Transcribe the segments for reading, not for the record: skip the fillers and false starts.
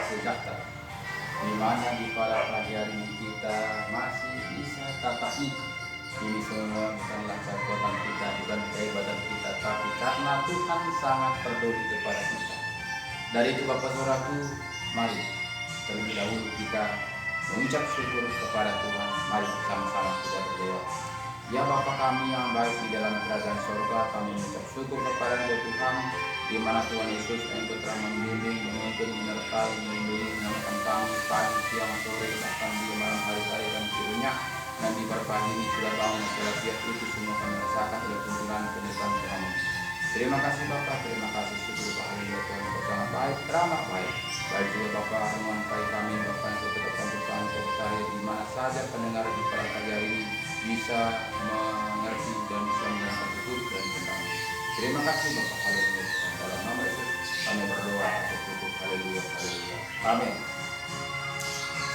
sejahtera, di mana di pada pagi hari ini kita masih bisa tatap muka. Ini semua bukanlah kekuatan kita, bukan kehebatan kita, tapi karena Tuhan sangat peduli kepada kita. Dari itu Bapak Saudaraku, mari terlebih dahulu kita mengucap syukur kepada Tuhan. Mari sama-sama kita berdoa. Ya Bapa kami yang baik di dalam kerajaan surga, kami mengucap syukur kepada Tuhan, di mana Tuhan Yesus Engkau telah membimbing, menuntun, menyertai, melindungi, menyelamatkan kami pagi, siang, sore, bahkan di malam hari dan seluruhnya. Dan di pagi ini sudah bangun setelah siap itu semua kami rasakan oleh tuntunan penyertaan Tuhan. Terima kasih Bapak, terima kasih syukur Haleluya Tuhan Engkau sangat baik, teramat baik. Baik juga Bapak menguasai kami, Bapak yang tetap Tuhan Engkau berkarya di mana saja pendengar di pagi hari ini bisa mengerti dan bisa mendengar betul dan benar. Terima kasih Bapak, Haleluya Tuhan. Dalam nama Yesus kami berdoa atas syukur, Haleluya, Haleluya. Amin.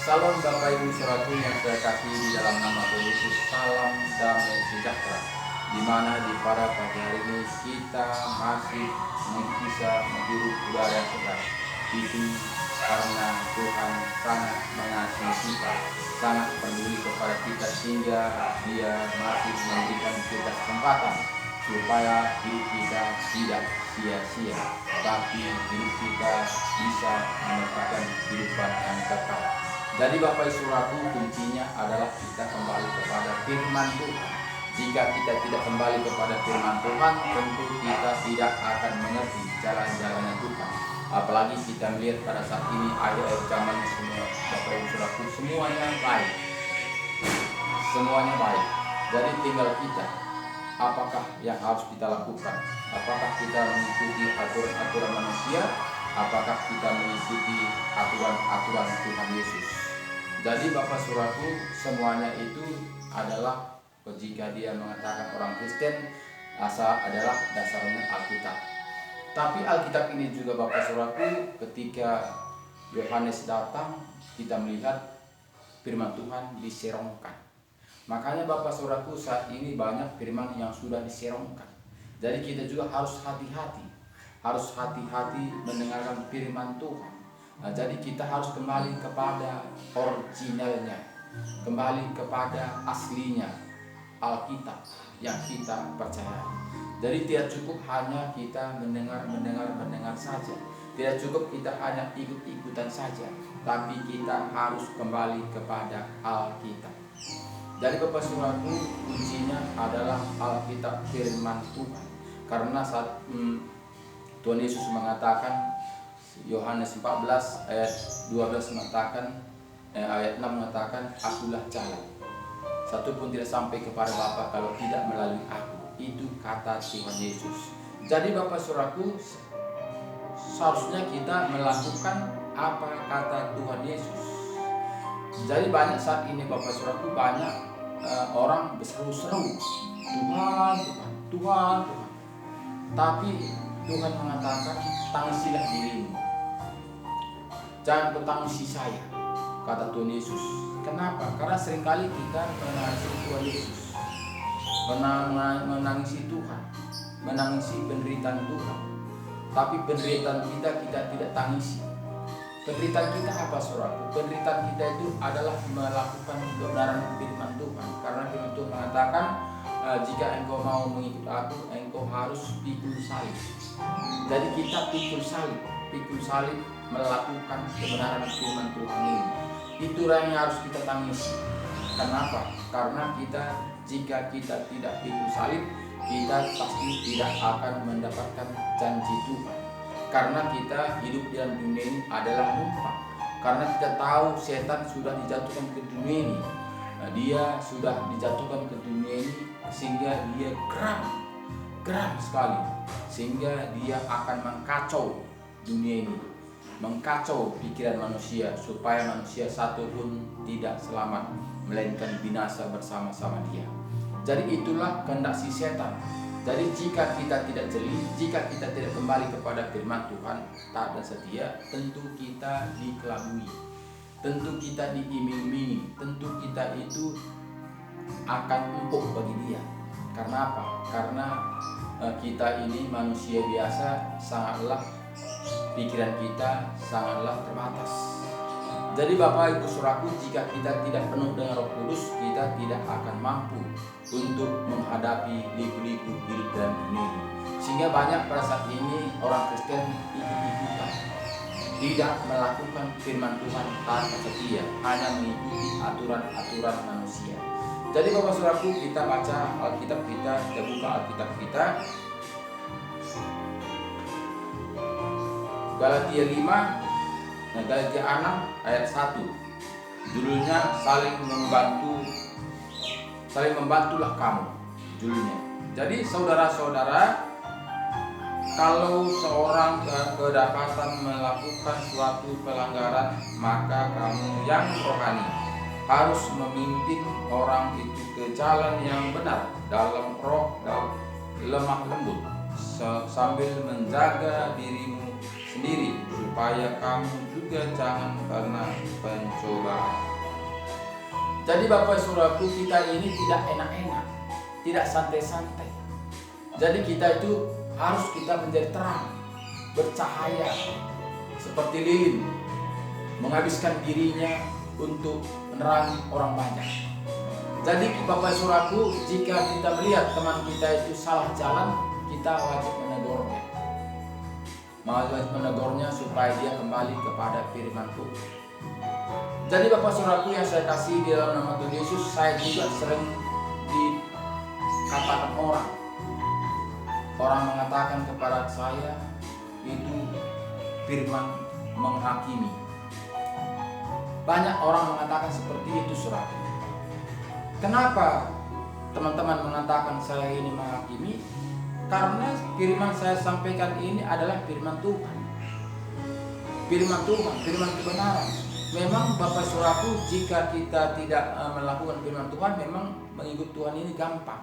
Salam Bapak Ibu Saudaraku yang saya kasih di dalam nama Tuhan Yesus. Salam damai sejahtera. Di mana di pada pagi hari ini kita masih bisa menghirup udara yang segar. Itu karena Tuhan sangat mengasihi kita, sangat peduli kepada kita, sehingga Dia masih memberikan kita kesempatan supaya hidup kita tidak sia-sia, tapi hidup kita bisa mendapatkan kehidupan yang kekal. Jadi Bapak Ibu Saudaraku, kuncinya adalah kita kembali kepada firman Tuhan. Jika kita tidak kembali kepada firman Tuhan, tentu kita tidak akan mengerti jalan-jalannya Tuhan. Apalagi kita melihat pada saat ini akhir zaman semua Bapak Ibu Saudaraku, semuanya baik. Semuanya baik. Jadi tinggal kita, apakah yang harus kita lakukan? Apakah kita mengikuti aturan-aturan manusia? Apakah kita mengikuti aturan-aturan Tuhan Yesus? Jadi Bapak Saudaraku, semuanya itu adalah jika dia mengatakan orang Kristen, adalah dasarnya Alkitab. Tapi Alkitab ini juga Bapak Saudaraku, ketika Yohanes datang, kita melihat firman Tuhan diserongkan. Makanya Bapak Saudaraku, saat ini banyak firman yang sudah diserongkan. Jadi kita juga harus hati-hati. Harus hati-hati mendengarkan firman Tuhan. Nah, jadi kita harus kembali kepada originalnya. Kembali kepada aslinya, Alkitab yang kita percaya. Jadi tidak cukup hanya kita mendengar saja. Tidak cukup kita hanya ikut-ikutan saja, tapi kita harus kembali kepada Alkitab. Jadi Bapak Saudaraku, kuncinya adalah Alkitab firman Tuhan. Karena saat Tuhan Yesus mengatakan, Yohanes 14 ayat 12 mengatakan, ayat 6 mengatakan, akulah jalan. Satu pun tidak sampai kepada Bapa kalau tidak melalui aku. Itu kata Tuhan Yesus. Jadi Bapak Saudaraku, seharusnya kita melakukan apa kata Tuhan Yesus. Jadi banyak saat ini Bapak Saudaraku, banyak orang berseru-seru, Tuhan, Tuhan, Tuhan, Tuhan. Tapi Tuhan mengatakan, tangisilah dirimu. Jangan bertangisi saya, kata Tuhan Yesus. Kenapa? Karena seringkali kita menangisi Tuhan Yesus, menangisi Tuhan, menangisi penderitaan Tuhan. Tapi penderitaan kita tidak tangisi. Penderitaan kita apa saudaraku? Penderitaan kita itu adalah melakukan kebenaran firman Tuhan. Karena firman Tuhan mengatakan, jika engkau mau mengikut aku, engkau harus pikul salib. Jadi kita pikul salib melakukan kebenaran firman Tuhan ini. Itulah yang harus kita tangisi. Kenapa? Karena jika kita tidak pikul salib, kita pasti tidak akan mendapatkan janji Tuhan. Karena kita hidup dalam dunia ini adalah numpang. Karena kita tahu setan sudah dijatuhkan ke dunia ini. Dia sudah dijatuhkan ke dunia ini sehingga dia geram sekali. Sehingga dia akan mengkacau dunia ini, mengkacau pikiran manusia, supaya manusia satu pun tidak selamat, melainkan binasa bersama-sama dia. Jadi itulah kehendak si setan. Jadi jika kita tidak jeli, jika kita tidak kembali kepada firman Tuhan, taat dan setia, tentu kita dikelabui, tentu kita diiming-imingi, tentu kita itu akan empuk bagi dia. Karena apa? Karena kita ini manusia biasa sangatlah pikiran kita sangatlah terbatas. Jadi Bapak Ibu Saudaraku, jika kita tidak penuh dengan Roh Kudus, kita tidak akan mampu untuk menghadapi liku-liku hidup dalam dunia ini. Sehingga banyak pada saat ini orang Kristen ikut-ikutan, tidak melakukan firman Tuhan tanpa setia, hanya mengikuti aturan-aturan manusia. Jadi Bapak Saudaraku, kita baca Alkitab kita buka Alkitab kita. Galatia 5, Galatia 6 ayat 1. Judulnya saling membantulah kamu. Judulnya. Jadi saudara-saudara, kalau seorang kedapatan melakukan suatu pelanggaran, maka kamu yang rohani harus memimpin orang itu ke jalan yang benar dalam roh dan lemah lembut, sambil menjaga dirimu sendiri supaya kamu juga jangan kena pencobaan. Jadi Bapak Saudaraku, kita ini tidak enak-enak, tidak santai-santai. Jadi kita itu harus kita menjadi terang, bercahaya seperti lilin, menghabiskan dirinya untuk menerangi orang banyak. Jadi Bapak Saudaraku, jika kita melihat teman kita itu salah jalan, kita wajib menegurnya supaya dia kembali kepada firman Tuhan. Jadi Bapak Saudaraku yang saya kasih di dalam nama Tuhan Yesus, saya juga sering dikatakan orang mengatakan kepada saya itu firman menghakimi. Banyak orang mengatakan seperti itu, Saudara. Kenapa teman-teman mengatakan saya ini menghakimi? Karena firman saya sampaikan ini adalah firman Tuhan. Firman Tuhan, firman kebenaran. Memang Bapak Saudaraku, jika kita tidak melakukan firman Tuhan, memang mengikut Tuhan ini gampang.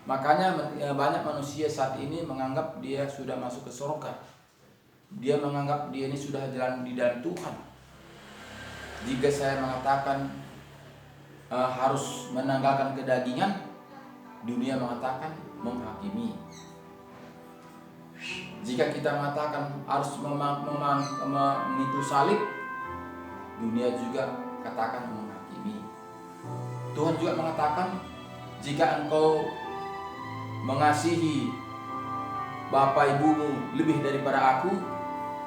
Makanya banyak manusia saat ini menganggap dia sudah masuk ke surga. Dia menganggap dia ini sudah jalan di dalam Tuhan. Jika saya mengatakan harus menanggalkan kedagingan, dunia mengatakan menghakimi. Jika kita mengatakan harus memikul salib, dunia juga katakan menghakimi. Tuhan juga mengatakan, jika engkau mengasihi bapak ibumu lebih daripada aku,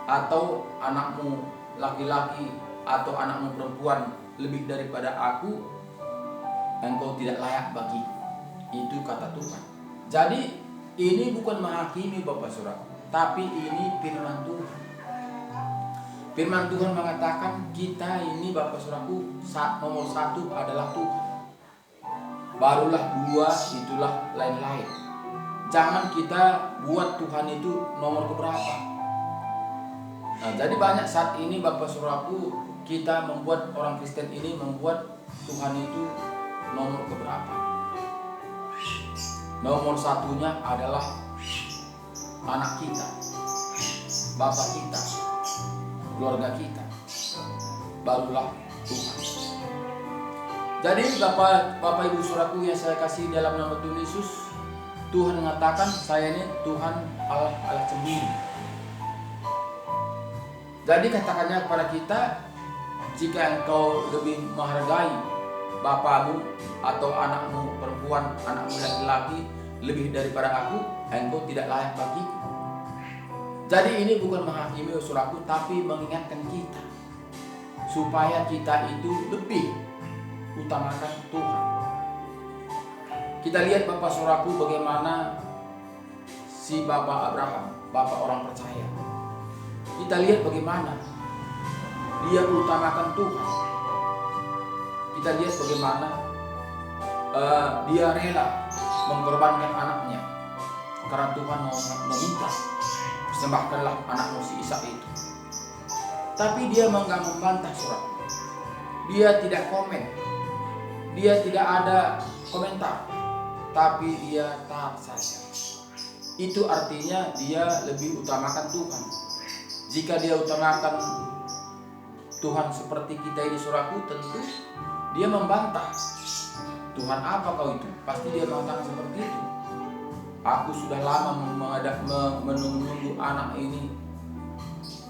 atau anakmu laki-laki atau anakmu perempuan lebih daripada aku, engkau tidak layak bagiku. Itu kata Tuhan. Jadi ini bukan menghakimi Bapak Saudara, tapi ini firman Tuhan. Firman Tuhan mengatakan kita ini Bapak Saudaraku, nomor satu adalah Tuhan. Barulah dua, itulah lain-lain. Jangan kita buat Tuhan itu nomor keberapa. Nah, jadi banyak saat ini Bapak Saudaraku, kita membuat orang Kristen ini membuat Tuhan itu nomor keberapa. Nomor satunya adalah anak kita, bapak kita, keluarga kita, barulah Tuhan. Jadi Bapak Ibu Saudaraku yang saya kasih dalam nama Tuhan Yesus, Tuhan mengatakan saya ini Tuhan Allah sendiri. Jadi katakannya kepada kita, jika engkau lebih menghargai bapakmu atau anakmu perempuan, anakmu laki-laki lebih daripada aku, engkau tidak layak bagiku. Jadi ini bukan menghakimi saudaraku, tapi mengingatkan kita supaya kita itu lebih utamakan Tuhan. Kita lihat Bapak saudaraku bagaimana si Bapak Abraham, Bapak orang percaya. Kita lihat bagaimana dia utamakan Tuhan. Kita lihat bagaimana dia rela mengorbankan anaknya karena Tuhan mau meminta, persembahkanlah anakmu si Ishak itu. Tapi dia enggak membantah saudara. Dia tidak komen. Dia tidak ada komentar. Tapi dia taat saja. Itu artinya dia lebih utamakan Tuhan. Jika dia utamakan Tuhan seperti kita ini saudaraku, tentu dia membantah. Tuhan apa kau itu? Pasti dia mengatakan seperti itu. Aku sudah lama menunggu anak ini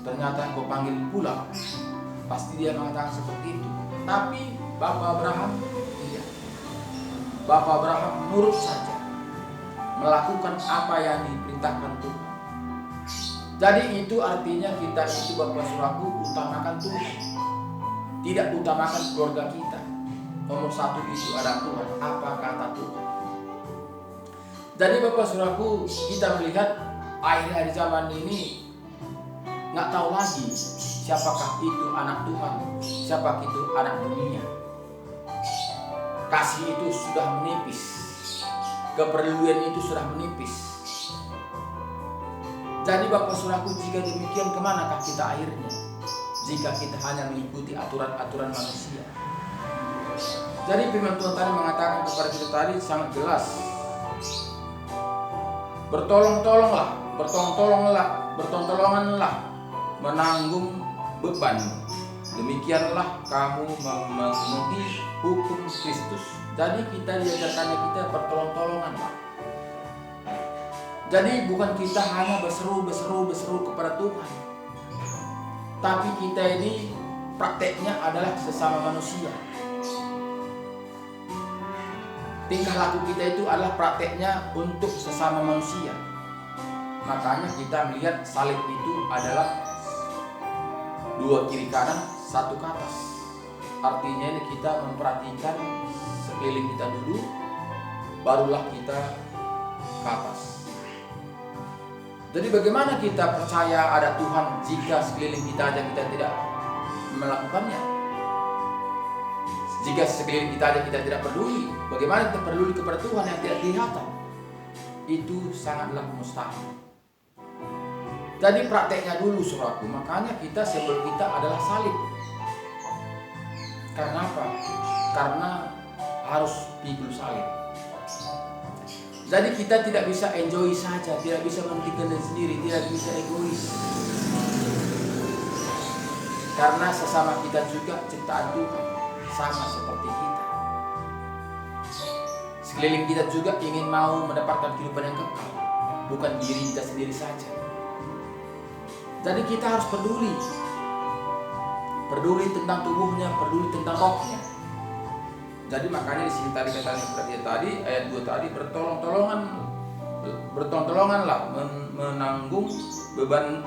ternyata engkau panggil pulang. Pasti dia mengatakan seperti itu. Tapi Bapak Abraham tidak. Bapak Abraham nurut saja, melakukan apa yang diperintahkan Tuhan. Jadi itu artinya kita itu Bapak Saudaraku utamakan Tuhan, tidak utamakan keluarga kita. Nomor satu itu ada Tuhan. Apa kata Tuhan? Jadi Bapak Saudaraku, kita melihat akhir-akhir zaman ini nggak tahu lagi siapakah itu anak Tuhan, siapakah itu anak dunia. Kasih itu sudah menipis, kepedulian itu sudah menipis. Jadi Bapak Saudaraku, jika demikian kemanakah kita akhirnya? Jika kita hanya mengikuti aturan-aturan manusia. Jadi firman Tuhan tadi mengatakan kepada kita tadi sangat jelas. Bertolonganlah menanggung beban. Demikianlah kamu memenuhi hukum Kristus. Jadi kita diajarkannya kita bertolong-tolonganlah. Jadi bukan kita hanya berseru kepada Tuhan, tapi kita ini prakteknya adalah sesama manusia. Tingkah laku kita itu adalah prakteknya untuk sesama manusia. Makanya kita melihat salib itu adalah dua kiri kanan, satu ke atas. Artinya ini kita memperhatikan sekeliling kita dulu, barulah kita ke atas. Jadi bagaimana kita percaya ada Tuhan jika sekeliling kita aja kita tidak melakukannya? Jika sekeliling kita aja kita tidak peduli, bagaimana kita peduli kepada Tuhan yang tidak kelihatan? Itu sangatlah mustahil. Jadi prakteknya dulu saudaraku, makanya kita simbol kita adalah salib. Karena apa? Karena harus pikul salib. Jadi kita tidak bisa enjoy saja, tidak bisa mementingkan diri sendiri, tidak bisa egois. Karena sesama kita juga ciptaan Tuhan, sama seperti kita. Sekeliling kita juga ingin mau mendapatkan kehidupan yang kekal, bukan diri kita sendiri saja. Jadi kita harus peduli tentang tubuhnya, peduli tentang rohnya. Jadi makanya di sini tadi katanya tadi ayat 2 tadi bertolong-tolonganlah menanggung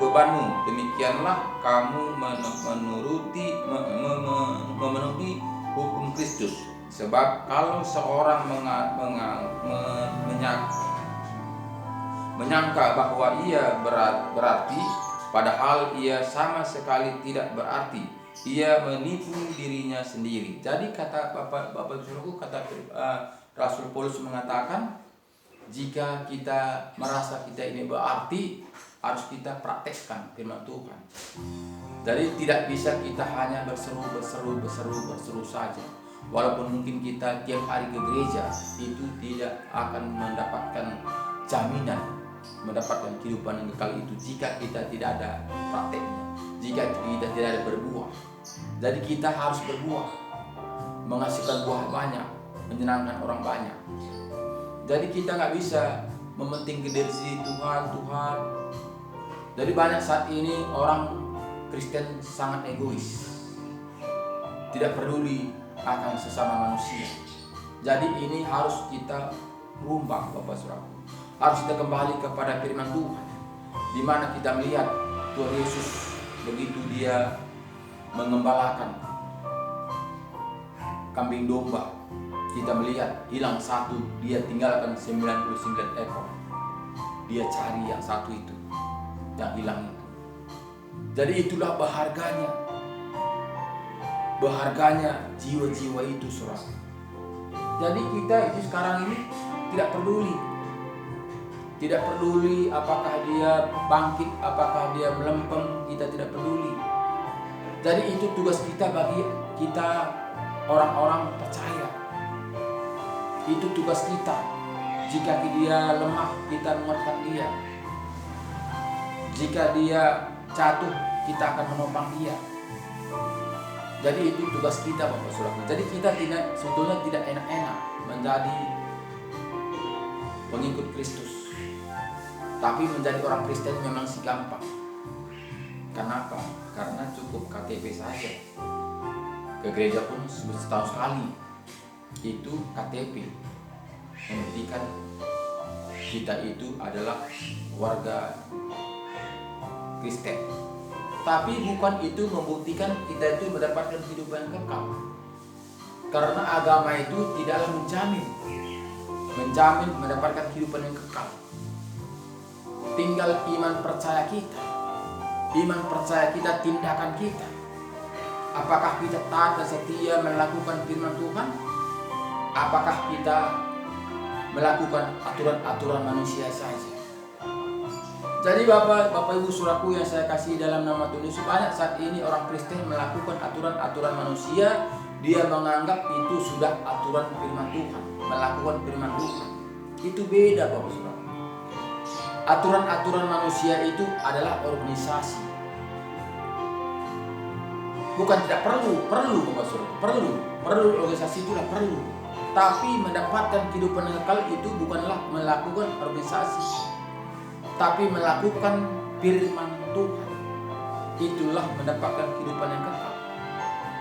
bebanmu. Demikianlah kamu memenuhi hukum Kristus. Sebab kalau seorang menyangka bahwa ia berarti, padahal ia sama sekali tidak berarti. Ia menipu dirinya sendiri. Jadi kata Bapak Saudaraku, kata Rasul Paulus mengatakan, jika kita merasa kita ini berarti, harus kita praktekkan firman Tuhan. Jadi tidak bisa kita hanya berseru saja. Walaupun mungkin kita tiap hari ke gereja, itu tidak akan mendapatkan jaminan mendapatkan kehidupan yang kekal itu jika kita tidak ada prakteknya, jika kita tidak ada berbuah. Jadi kita harus berbuah, menghasilkan buah banyak, menyenangkan orang banyak. Jadi kita nggak bisa mementingkan diri sendiri, Tuhan. Jadi banyak saat ini orang Kristen sangat egois, tidak peduli akan sesama manusia. Jadi ini harus kita rubah, Bapak Saudara. Harus kita kembali kepada firman Tuhan, di mana kita melihat Tuhan Yesus begitu dia mengembalakan kambing domba. Kita melihat hilang satu, dia tinggalkan 99 ekor. Dia cari yang satu itu, yang hilang itu. Jadi itulah berharganya jiwa-jiwa itu, saudara. Jadi kita itu sekarang ini tidak peduli apakah dia bangkit, apakah dia melempem, kita tidak peduli. Jadi itu tugas kita bagi kita orang-orang percaya. Itu tugas kita. Jika dia lemah, kita menguatkan dia. Jika dia jatuh, kita akan menopang dia. Jadi itu tugas kita, Bapak Saudara. Jadi kita sebetulnya tidak enak-enak menjadi pengikut Kristus. Tapi menjadi orang Kristen memang sih gampang. Kenapa? Karena cukup KTP saja. Ke gereja pun setahun sekali. Itu KTP. Membuktikan kita itu adalah warga Kristen. Tapi bukan itu membuktikan kita itu mendapatkan kehidupan yang kekal. Karena agama itu tidaklah menjamin mendapatkan kehidupan yang kekal. Tinggal iman percaya kita, tindakan kita. Apakah kita taat dan setia melakukan firman Tuhan? Apakah kita melakukan aturan-aturan manusia saja? Jadi Bapak Ibu Saudaraku yang saya kasih dalam nama Tuhan Yesus, banyak saat ini orang Kristen melakukan aturan-aturan manusia. Dia menganggap itu sudah aturan firman Tuhan, melakukan firman Tuhan. Itu beda Bapak Saudara. Aturan-aturan manusia itu adalah organisasi. Bukan tidak perlu Bapak Saudara, perlu organisasi itu perlu. Tapi mendapatkan kehidupan yang kekal itu bukanlah melakukan organisasi, tapi melakukan firman Tuhan. Itulah mendapatkan kehidupan yang kekal.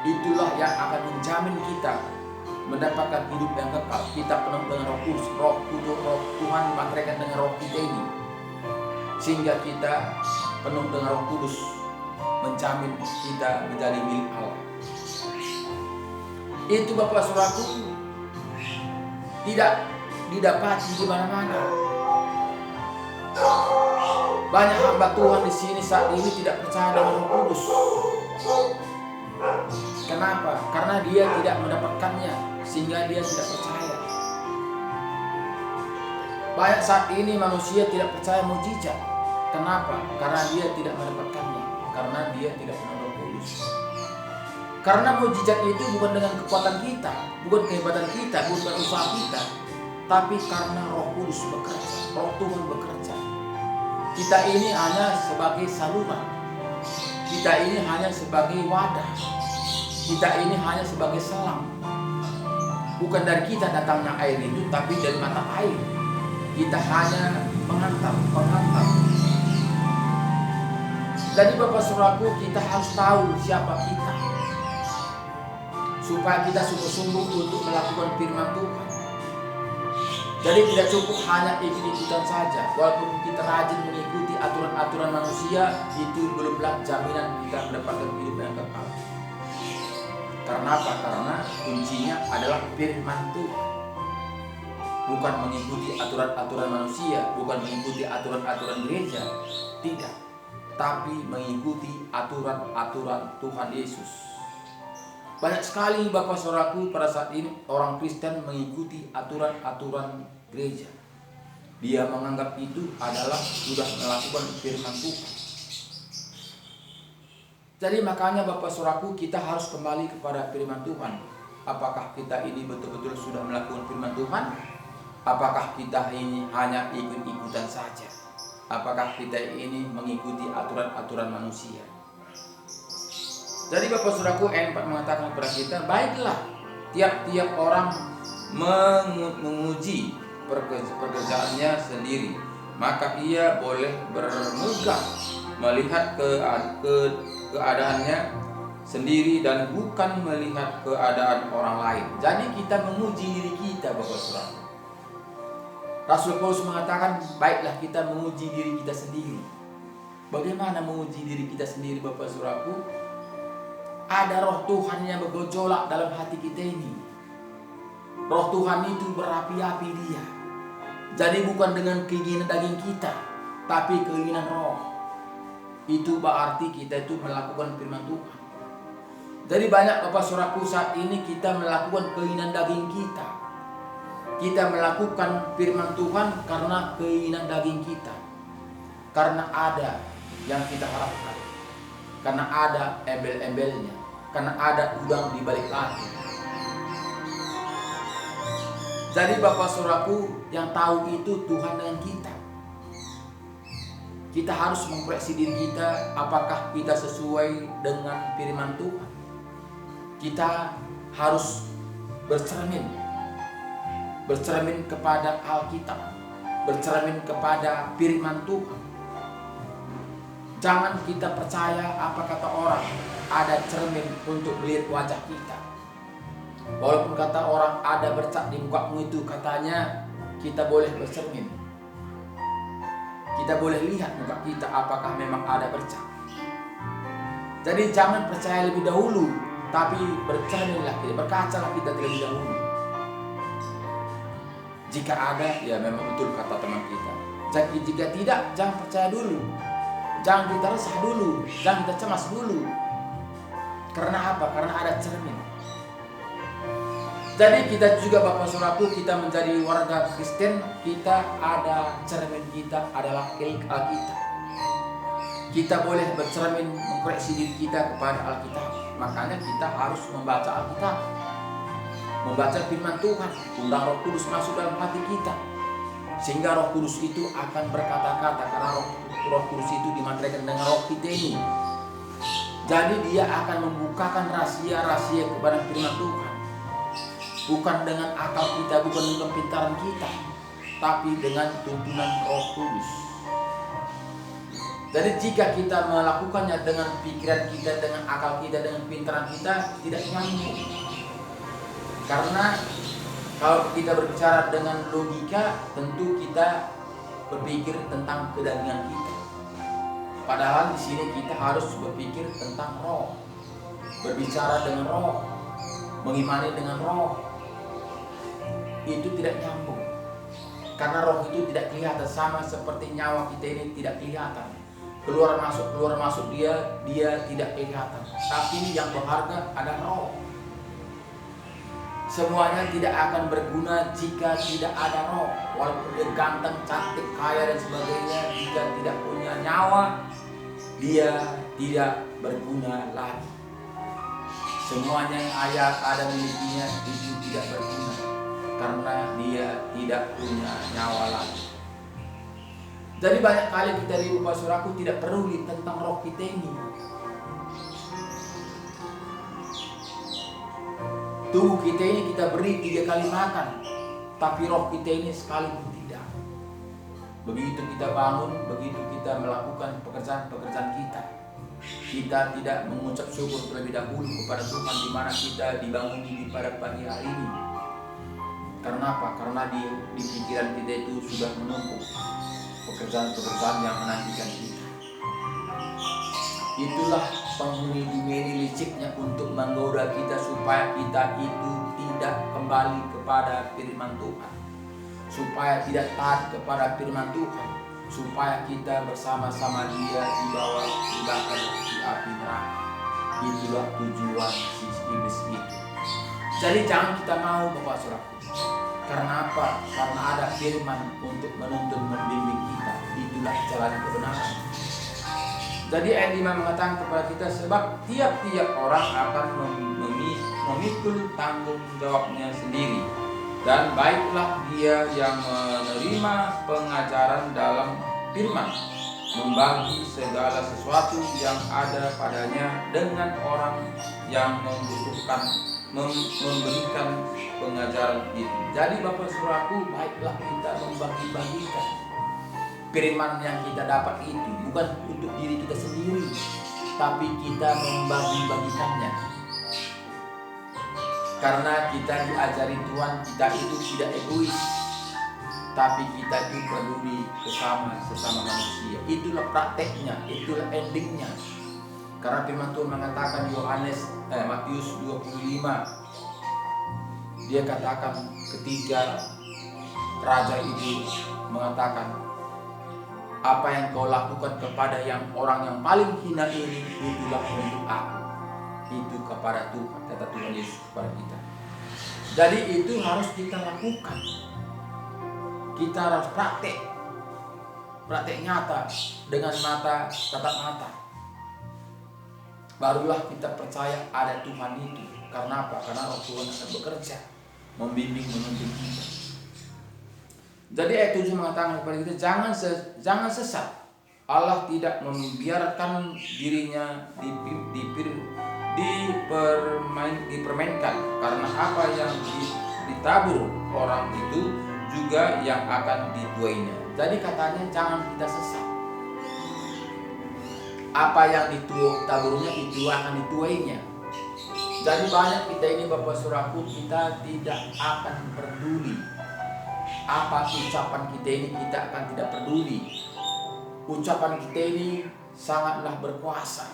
Itulah yang akan menjamin kita mendapatkan hidup yang kekal. Kita penuh dengan Roh Kudus, Roh Tuhan dimateraikan dengan Roh kita ini, sehingga kita penuh dengan Roh Kudus, menjamin kita menjadi milik Allah. Itu Bapak Saudaraku tidak didapati di mana-mana. Banyak hamba Tuhan di sini saat ini tidak percaya dengan Roh Kudus. Kenapa? Karena dia tidak mendapatkannya, sehingga dia tidak percaya. Banyak saat ini manusia tidak percaya mukjizat. Kenapa? Karena dia tidak mendapatkannya, karena dia tidak punya Roh Kudus. Karena mukjizat itu bukan dengan kekuatan kita, bukan kehebatan kita, bukan usaha kita, tapi karena Roh Kudus bekerja, Roh Tuhan bekerja. Kita ini hanya sebagai saluran, kita ini hanya sebagai wadah, kita ini hanya sebagai selang. Bukan dari kita datangnya air itu, tapi dari mata air. Kita hanya pengantar. Jadi Bapak Saudaraku, kita harus tahu siapa kita, supaya kita sungguh-sungguh untuk melakukan firman Tuhan. Jadi tidak cukup hanya ikut-ikutan saja. Walaupun kita rajin mengikuti aturan-aturan manusia, itu belumlah jaminan kita mendapatkan kehidupan yang kekal. Karena apa? Karena kuncinya adalah firman Tuhan. Bukan mengikuti aturan-aturan manusia, bukan mengikuti aturan-aturan gereja, tidak. Tapi mengikuti aturan-aturan Tuhan Yesus. Banyak sekali Bapak Saudaraku pada saat ini orang Kristen mengikuti aturan-aturan gereja. Dia menganggap itu adalah sudah melakukan firman Tuhan. Jadi makanya Bapak Saudaraku, kita harus kembali kepada firman Tuhan. Apakah kita ini betul-betul sudah melakukan firman Tuhan? Apakah kita ini hanya ikut-ikutan saja? Apakah kita ini mengikuti aturan-aturan manusia? Jadi Bapak Saudaraku, ayat 4 mengatakan kepada kita, baiklah tiap-tiap orang menguji pekerjaannya sendiri, maka ia boleh bermegah melihat keadaannya sendiri dan bukan melihat keadaan orang lain. Jadi kita menguji diri kita Bapak Saudara. Rasul Paulus mengatakan, baiklah kita menguji diri kita sendiri. Bagaimana menguji diri kita sendiri Bapak Saudaraku? Ada roh Tuhan yang bergejolak dalam hati kita ini. Roh Tuhan itu berapi-api dia. Jadi bukan dengan keinginan daging kita, tapi keinginan roh. Itu berarti kita itu melakukan firman Tuhan. Jadi banyak Bapak Saudaraku saat ini kita melakukan keinginan daging kita. Kita melakukan firman Tuhan karena keinginan daging kita. Karena ada yang kita harapkan. Karena ada embel-embelnya. Karena ada udang di balik latih. Jadi Bapak Saudaraku, yang tahu itu Tuhan dengan kita. Kita harus mengoreksi diri kita, apakah kita sesuai dengan firman Tuhan. Kita harus bercermin kepada Alkitab, bercermin kepada firman Tuhan. Jangan kita percaya apa kata orang, ada cermin untuk melihat wajah kita. Walaupun kata orang ada bercak di mukamu itu, katanya kita boleh bercermin. Kita boleh lihat muka kita apakah memang ada bercak. Jadi jangan percaya lebih dahulu, tapi bercerminlah kita, berkacalah kita terlebih dahulu. Jika ada, ya memang betul kata teman kita. Jadi jika tidak, jangan percaya dulu. Jangan kita resah dulu, jangan kita cemas dulu. Karena apa? Karena ada cermin. Jadi kita juga Bapak Saudaraku, kita menjadi warga Kristen, kita ada cermin, kita adalah Alkitab. Kita boleh bercermin mengkoreksi diri kita kepada Alkitab. Makanya kita harus membaca Alkitab, membaca firman Tuhan, undang Roh Kudus masuk dalam hati kita, sehingga Roh Kudus itu akan berkata-kata. Karena Roh Kudus itu dimantraikan dengan roh kita ini. Jadi dia akan membukakan rahasia-rahasia kepada firman Tuhan. Bukan dengan akal kita, bukan dengan pintaran kita, tapi dengan tuntunan Roh Kudus. Jadi jika kita melakukannya dengan pikiran kita, dengan akal kita, dengan pintaran kita, tidak nyambung. Karena kalau kita berbicara dengan logika, tentu kita berpikir tentang kedagingan kita. Padahal di sini kita harus berpikir tentang roh, berbicara dengan roh, mengimani dengan roh. Itu tidak nyambung, karena roh itu tidak kelihatan, sama seperti nyawa kita ini tidak kelihatan. Keluar masuk dia tidak kelihatan. Tapi yang berharga adalah roh. Semuanya tidak akan berguna jika tidak ada roh. Walaupun dia ganteng, cantik, kaya dan sebagainya, jika tidak punya nyawa, dia tidak berguna lagi. Semuanya yang ada milikinya itu tidak berguna, karena dia tidak punya nyawa lagi. Jadi banyak kali kita di Bapak Saudaraku tidak peduli tentang roh kita ini. Tubuh kita ini kita beri 3 kali makan, tapi roh kita ini sekali pun tidak. Begitu kita bangun, begitu kita melakukan pekerjaan-pekerjaan kita tidak mengucap syukur terlebih dahulu kepada Tuhan di mana kita dibangun pada pagi hari ini. Karena apa? Karena di pikiran kita itu sudah menumpuk pekerjaan-pekerjaan yang menantikan kita. Itulah penghuni dunia ini liciknya untuk menggoda kita supaya kita itu tidak kembali kepada firman Tuhan, supaya tidak taat kepada firman Tuhan, supaya kita bersama-sama dia dibawa dibakar di api neraka. Itulah tujuan si iblis itu. Jadi jangan kita mau Bapak Saudaraku. Karena apa? Karena ada firman untuk menuntun membimbing kita. Itulah jalan kebenaran. Jadi ayat 5 mengatakan kepada kita, sebab tiap-tiap orang akan memikul tanggung jawabnya sendiri. Dan baiklah dia yang menerima pengajaran dalam firman, membagi segala sesuatu yang ada padanya dengan orang yang membutuhkan, memberikan pengajaran itu. Jadi Bapak Saudaraku, baiklah kita membagi-bagikan firman yang kita dapat itu, bukan untuk diri kita sendiri, tapi kita membagi-bagikannya. Karena kita diajari Tuhan, kita itu tidak egois, tapi kita itu peduli sesama manusia. Itulah prakteknya, itulah endingnya. Karena firman Tuhan mengatakan Matius 25, dia katakan ketika raja itu mengatakan, apa yang kau lakukan kepada orang yang paling hina ini, itulah untuk aku. Itu kepada Tuhan, kata Tuhan Yesus kepada kita. Jadi itu harus kita lakukan. Kita harus praktek nyata dengan mata, tatap mata. Barulah kita percaya ada Tuhan itu. Karena apa? Karena Roh Tuhan akan bekerja, membimbing, menuntun kita. Jadi ayat 7 mengatakan kepada kita, jangan sesat. Allah tidak membiarkan dirinya dipermainkan, karena apa yang ditabur orang itu juga yang akan dituainya. Jadi katanya jangan kita sesat. apa yang ditaburnya itu akan dituainya. Jadi banyak kita ini Bapak Saudaraku, kita tidak akan peduli apa ucapan kita ini, kita akan tidak peduli. Ucapan kita ini sangatlah berkuasa.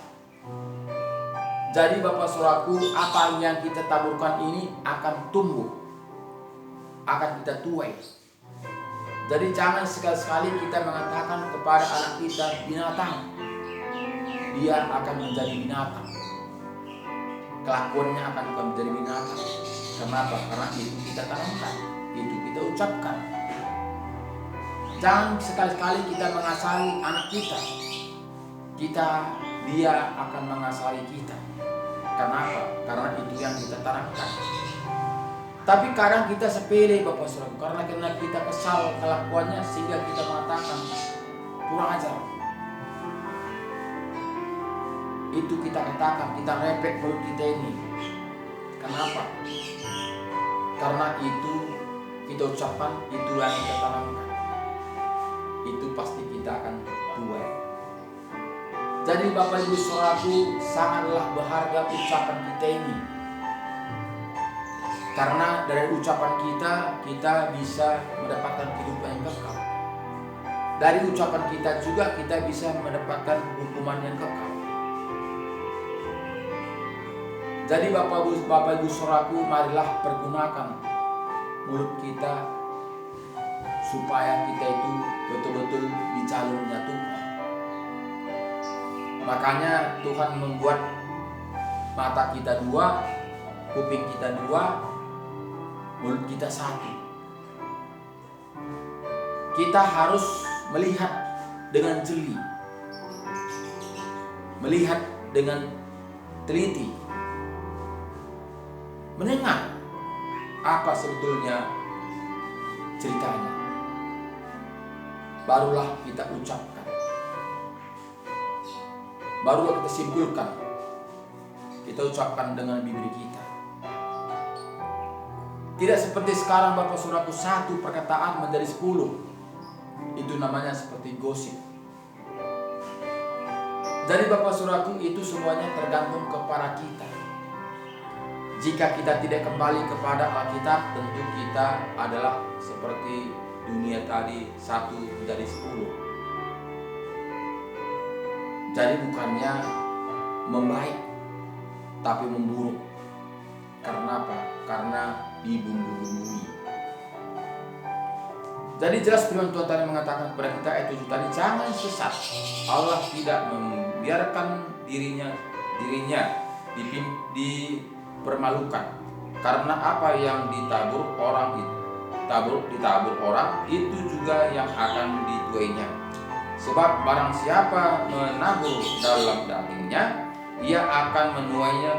Jadi Bapak Saudaraku, apa yang kita taburkan ini akan tumbuh, akan kita tuai. Jadi jangan sekali-sekali kita mengatakan kepada anak kita binatang, dia akan menjadi binatang. Kelakuannya akan menjadi binatang. Kenapa? Karena itu kita tanamkan, itu kita ucapkan. Jangan sekali-sekali kita mengasari anak kita, dia akan mengasari kita. Kenapa? Karena itu yang kita tanamkan. Tapi kadang kita sepele Bapak Saudara, karena kita kesal kelakuannya sehingga kita mengatakan kurang ajar. Itu kita katakan, kita repek mulut kita ini. Kenapa? Karena itu kita ucapkan, itu yang kita tanamkan. Itu pasti kita akan tuai. Jadi Bapak Ibu Saudaraku, sangatlah berharga ucapan kita ini. Karena dari ucapan kita bisa mendapatkan kehidupan yang kekal. Dari ucapan kita juga kita bisa mendapatkan hukuman yang kekal. Jadi Bapak Ibu Saudaraku, marilah pergunakan mulut kita supaya kita itu betul-betul di jalurnya Tuhan. Makanya Tuhan membuat mata kita dua, kuping kita dua, mulut kita satu. Kita harus melihat dengan jeli, melihat dengan teliti, mendengar apa sebetulnya ceritanya, barulah kita ucapkan, barulah kita simpulkan, kita ucapkan dengan bibir kita. Tidak seperti sekarang Bapak Saudaraku, satu perkataan menjadi 10. Itu namanya seperti gosip. Jadi Bapak Saudaraku, itu semuanya tergantung kepada kita. Jika kita tidak kembali kepada Alkitab, tentu kita adalah seperti dunia tadi, 1 menjadi 10. Jadi bukannya membaik, tapi memburuk. Karena apa? Karena dibumbu-bumbui. Jadi jelas firman Tuhan tadi mengatakan kepada kita ayat 7 tadi, jangan sesat. Allah tidak membiarkan dirinya dipermalukan. Karena apa yang ditabur orang itu juga yang akan dituainya. Sebab barang siapa menabur dalam dagingnya, ia akan menuainya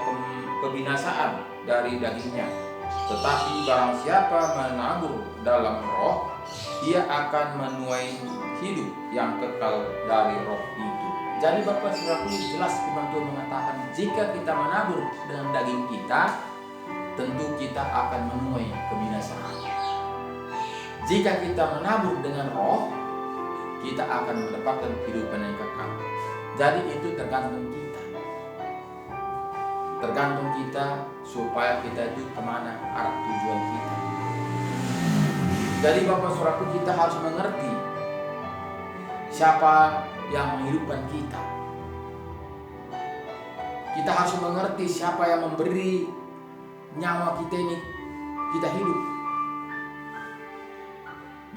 kebinasaan dari dagingnya. Tetapi barang siapa menabur dalam roh, ia akan menuai hidup yang kekal dari roh itu. Jadi Bapak Saudaraku, jelas firman Tuhan mengatakan, jika kita menabur dengan daging kita, tentu kita akan menuai kebinasaan. Jika kita menabur dengan roh, kita akan mendapatkan kehidupan yang kekal. Jadi itu tergantung kita. Tergantung kita supaya kita itu kemana arah tujuan kita. Jadi Bapak Saudaraku, kita harus mengerti siapa yang menghidupkan kita. Kita harus mengerti siapa yang memberi nyawa kita ini, kita hidup.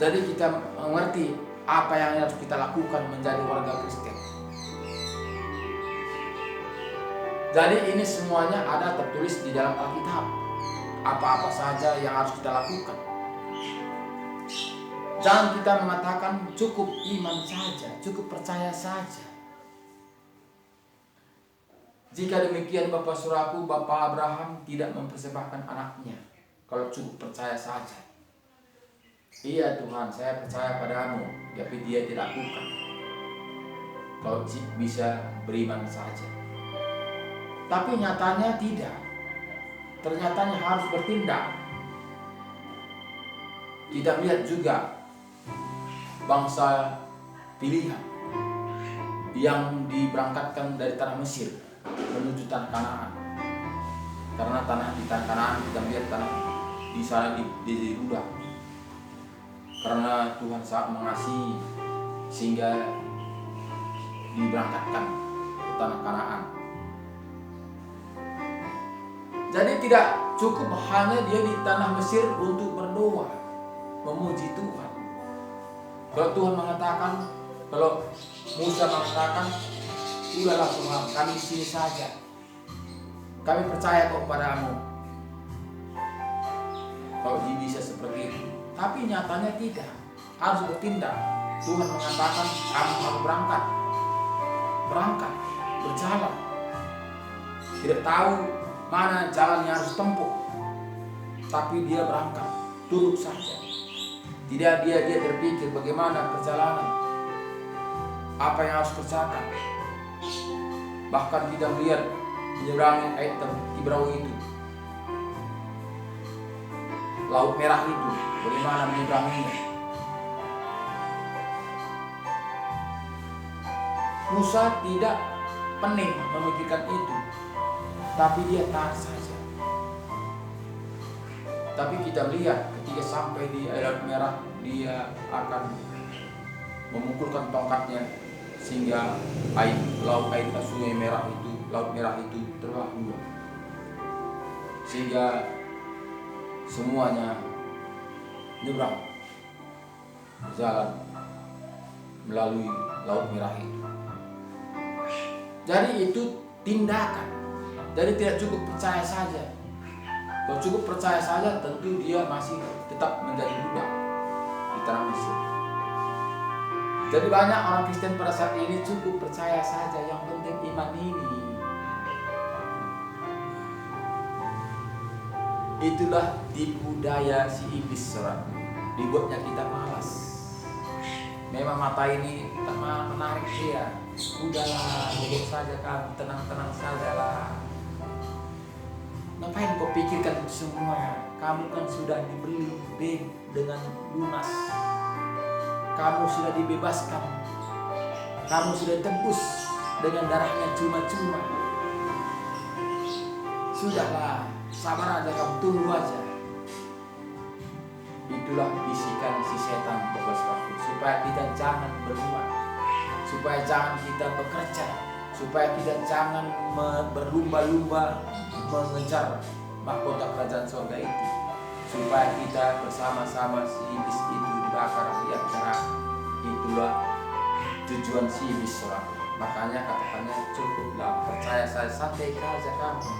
Jadi kita mengerti apa yang harus kita lakukan menjadi warga Kristen. Jadi ini semuanya ada tertulis di dalam Alkitab. Apa-apa saja yang harus kita lakukan. Jangan kita mengatakan cukup iman saja, cukup percaya saja. Jika demikian Bapak Saudaraku, Bapak Abraham tidak mempersembahkan anaknya kalau cukup percaya saja. Iya Tuhan, saya percaya padamu, tapi dia tidak lakukan. Kalau bisa beriman saja. Tapi nyatanya tidak. Ternyata harus bertindak. Kita lihat juga bangsa pilihan. yang diberangkatkan dari tanah Mesir menuju tanah Kanaan. Karena di tanah Kanaan kita melihat tanah di sana dirudah. Karena Tuhan sangat mengasihi sehingga diberangkatkan ke tanah Kanaan. Jadi tidak cukup hanya dia di tanah Mesir untuk berdoa, memuji Tuhan. Kalau Tuhan mengatakan, kalau Musa mengatakan, udahlah Tuhan, kami di sini saja. Kami percaya kepadamu. Kalau dia bisa seperti itu. Tapi nyatanya tidak. Harus bertindak. Tuhan mengatakan, kamu harus berangkat. Berangkat, berjalan. Tidak tahu mana jalan yang harus tempuh, tapi dia berangkat, tunduk saja. Tidak dia berpikir bagaimana perjalanan, apa yang harus kerjakan. Bahkan kita melihat menyeberangi air Ibrani itu, Laut Merah itu, bagaimana menyeberanginya. Musa tidak pening memikirkan itu, tapi dia taat saja. Tapi kita lihat ketika sampai di air Laut Merah, dia akan memukulkan tongkatnya sehingga sungai merah itu, Laut Merah itu terbelah dua, sehingga semuanya nyebrang berjalan melalui Laut Merah itu. Jadi itu tindakan. Jadi tidak cukup percaya saja. Kalau cukup percaya saja, tentu dia masih tetap menjadi budak di tanah Mesir. Jadi banyak orang Kristen pada saat ini cukup percaya saja, yang penting iman ini. Itulah tipu daya si iblis, saudara. Dibuatnya kita malas. Memang mata ini tak menarik dia. Udahlah, duduk saja kamu, tenang-tenang sajalah. Ngapain kau pikirkan itu semua? Kamu kan sudah dibeli dengan lunas. Kamu sudah dibebaskan. Kamu sudah tebus dengan darahnya cuma-cuma. Sudahlah, sabar aja, kamu tunggu aja. Itulah bisikan si setan, Bapak-Bapak, supaya kita jangan berbuat, supaya jangan kita bekerja, supaya kita jangan berlumba-lumba mengejar mahkota kerajaan surga itu, supaya kita bersama-sama si iblis itu dibakar di api. Itulah tujuan si iblis, saudara. Makanya katakannya cukuplah percaya saya, santai aja kamu.